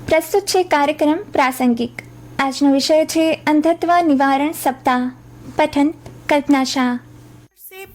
પ્રસ્તુત છે કાર્યક્રમ પ્રાસંગિક। આજનો વિષય છે અંધત્વ નિવારણ સપ્તાહ। પઠન કલ્પના શાહ।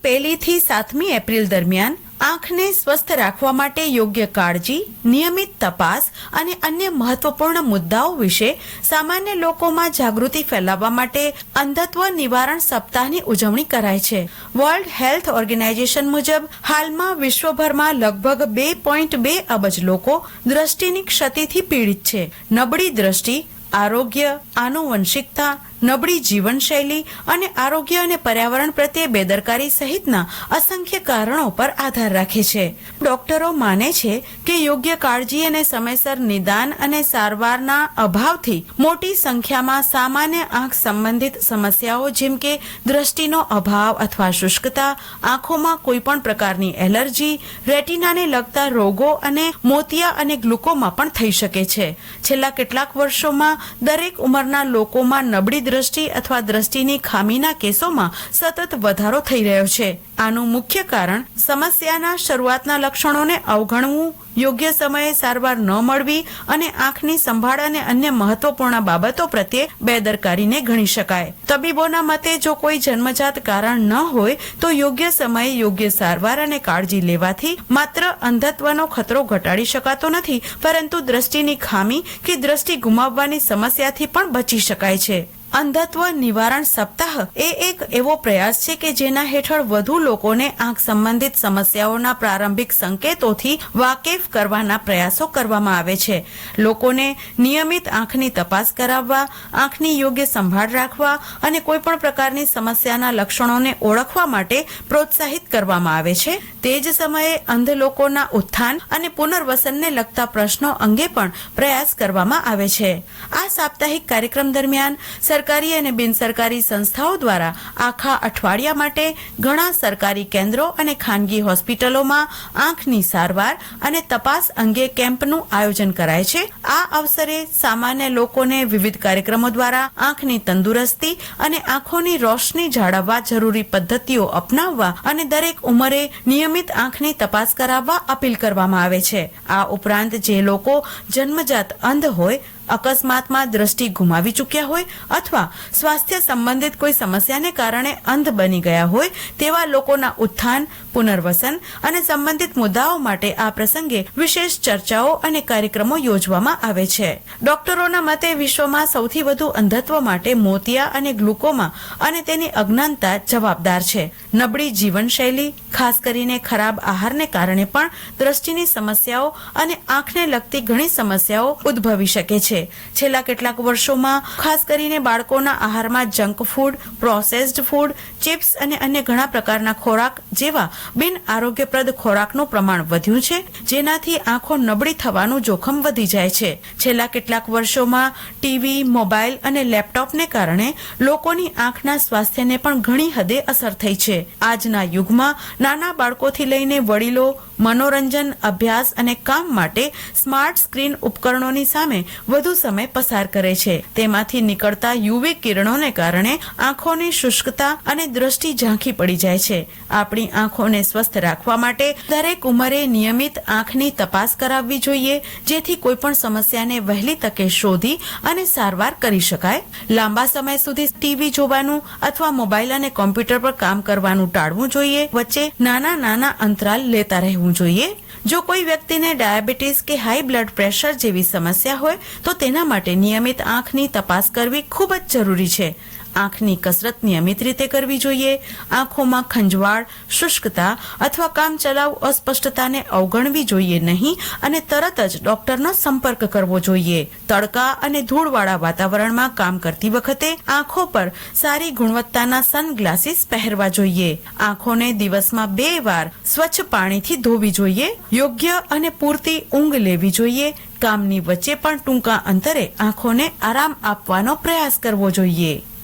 પહેલી થી 7મી એપ્રિલ દરમિયાન આંખને સ્વસ્થ રાખવા માટે યોગ્ય કાળજી, નિયમિત તપાસ અને અન્ય મહત્વપૂર્ણ મુદ્દાઓ વિશે સામાન્ય લોકોમાં જાગૃતિ ફેલાવવા માટે અંધત્વ નિવારણ સપ્તાહની ઉજવણી કરાય છે। વર્લ્ડ હેલ્થ ઓર્ગેનાઇઝેશન મુજબ હાલમાં વિશ્વભરમાં લગભગ 2.2 અબજ લોકો દ્રષ્ટિની ક્ષતિથી પીડિત છે। નબળી દ્રષ્ટિ, આરોગ્ય, આનુવંશિકતા, નબળી જીવનશૈલી અને આરોગ્ય અને પર્યાવરણ પ્રત્યે બેદરકારી સહિતના અસંખ્ય કારણો પર આધાર રાખે છે। ડોક્ટરો માને છે કે યોગ્ય કાળજી અને સમયસર નિદાન અને સારવારના અભાવથી મોટી સંખ્યામાં સામાન્ય આંખ સંબંધિત સમસ્યાઓ જેમ કે દ્રષ્ટિનો અભાવ અથવા શુષ્કતા, આંખોમાં કોઈપણ પ્રકારની એલર્જી, રેટિનાને લગતા રોગો અને મોતિયા અને ગ્લુકોમા પણ થઈ શકે છે। છેલ્લા કેટલાક વર્ષોમાં દરેક ઉંમરના લોકોમાં નબળી દ્રષ્ટિ અથવા દ્રષ્ટિની ખામીના કેસોમાં સતત વધારો થઈ રહ્યો છે। આનું મુખ્ય કારણ સમસ્યાના શરૂઆતના લક્ષણોને અવગણવું, યોગ્ય સમયે સારવાર ન મળવી અને આંખની સંભાળ અને અન્ય મહત્વપૂર્ણ બાબતો પ્રત્યે બેદરકારીને ગણી શકાય। તબીબોના મતે જો કોઈ જન્મજાત કારણ ન હોય તો યોગ્ય સમયે યોગ્ય સારવાર અને કાળજી લેવાથી માત્ર અંધત્વનો ખતરો ઘટાડી શકાતો નથી, પરંતુ દ્રષ્ટિની ખામી કે દ્રષ્ટિ ગુમાવવાની સમસ્યાથી પણ બચી શકાય છે। અંધત્વ નિવારણ સપ્તાહ એ એક એવો પ્રયાસ છે કે જેના હેઠળ વધુ લોકોને આંખ સંબંધિત સમસ્યાઓના પ્રારંભિક સંકેતોથી વાકેફ કરવાના પ્રયાસો કરવામાં આવે છે। લોકોને નિયમિત આંખની તપાસ કરાવવા, આંખની યોગ્ય સંભાળ રાખવા અને કોઈપણ પ્રકારની સમસ્યાના લક્ષણોને ઓળખવા માટે પ્રોત્સાહિત કરવામાં આવે છે। તે જ સમયે અંધ લોકોના ઉત્થાન અને પુનર્વસનને લગતા પ્રશ્નો અંગે પણ પ્રયાસ કરવામાં આવે છે। આ સાપ્તાહિક કાર્યક્રમ દરમિયાન સરકારી અને બિનસરકારી સંસ્થાઓ દ્વારા આખા અઠવાડિયા માટે ઘણા સરકારી કેન્દ્રો અને ખાનગી હોસ્પિટલોમાં આંખની સારવાર અને તપાસ અંગે કેમ્પનું આયોજન કરાય છે। આ અવસરે સામાન્ય લોકોને વિવિધ કાર્યક્રમો દ્વારા આંખની તંદુરસ્તી અને આંખોની રોશની જાળવવા જરૂરી પદ્ધતિઓ અપનાવવા અને દરેક ઉંમરે નિયમિત આંખની તપાસ કરાવવા અપીલ કરવામાં આવે છે। આ ઉપરાંત જે લોકો જન્મજાત અંધ હોય, અકસ્માતમાં દ્રષ્ટિ ગુમાવી ચૂક્યા હોય અથવા સ્વાસ્થ્ય સંબંધિત કોઈ સમસ્યાને કારણે અંધ બની ગયા હોય તેવા લોકોના ઉત્થાન, પુનર્વસન અને સંબંધિત મુદ્દાઓ માટે આ પ્રસંગે વિશેષ ચર્ચાઓ અને કાર્યક્રમો યોજવામાં આવે છે। ડોક્ટરોના મતે વિશ્વમાં સૌથી વધુ અંધત્વ માટે મોતિયા અને ગ્લુકોમા અને તેની અજ્ઞાનતા જવાબદાર છે। નબળી જીવનશૈલી, ખાસ કરીને ખરાબ આહારને કારણે પણ દ્રષ્ટિની સમસ્યાઓ અને આંખને લગતી ઘણી સમસ્યાઓ ઉદ્ભવી શકે છે। છેલ્લા કેટલાક વર્ષોમાં ખાસ કરીને બાળકોના આહારમાં junk food, processed food, chips અને અન્ય ઘણા પ્રકારના ખોરાક જેવા બિન આરોગ્યપ્રદ ખોરાકનું પ્રમાણ વધ્યું છે, જેનાથી આંખો નબળી થવાનું જોખમ વધી જાય છે। છેલ્લા કેટલાક વર્ષોમાં ટીવી, મોબાઈલ અને લેપટોપને કારણે લોકોની આંખના સ્વાસ્થ્યને પણ ઘણી હદે અસર થઈ છે। આજના યુગમાં નાના બાળકોથી લઈને વડીલો મનોરંજન, અભ્યાસ અને કામ માટે સ્માર્ટ સ્ક્રીન ઉપકરણોની સામે વધુ સમય પસાર કરે છે। તેમાંથી નીકળતા યુવી કિરણોને કારણે આંખોની શુષ્કતા અને દ્રષ્ટિ ઝાંખી પડી જાય છે। આપણી આંખોને સ્વસ્થ રાખવા માટે દરેક ઉંમરે નિયમિત આંખની તપાસ કરાવવી જોઈએ, જેથી કોઈપણ સમસ્યાને વહેલી તકે શોધી અને સારવાર કરી શકાય। લાંબા સમય સુધી ટીવી જોવાનું અથવા મોબાઈલ અને કોમ્પ્યુટર પર કામ કરવાનું ટાળવું જોઈએ। વચ્ચે નાના નાના અંતરાલ લેતા રહેવું જોઈએ। જો કોઈ વ્યક્તિને ડાયાબિટીસ કે હાઈ બ્લડ પ્રેશર જેવી સમસ્યા હોય તો તેના માટે નિયમિત આંખની તપાસ કરવી ખૂબ જ જરૂરી છે। આંખની કસરત નિયમિત રીતે કરવી જોઈએ। આંખોમાં ખંજવાળ, શુષ્કતા અથવા કામચલાઉ અસ્પષ્ટતાને અવગણવી જોઈએ નહીં અને તરત જ ડોક્ટરનો સંપર્ક કરવો જોઈએ। તડકા અને ધૂળવાળા વાતાવરણમાં કામ કરતી વખતે આંખો પર સારી ગુણવત્તાના સનગ્લાસીસ પહેરવા જોઈએ। આંખોને દિવસમાં 2 વાર સ્વચ્છ પાણીથી ધોવી જોઈએ। યોગ્ય અને પૂરતી ઊંઘ લેવી જોઈએ। કામની વચ્ચે પણ ટૂંકા અંતરે આંખોને આરામ આપવાનો પ્રયાસ કરવો જોઈએ।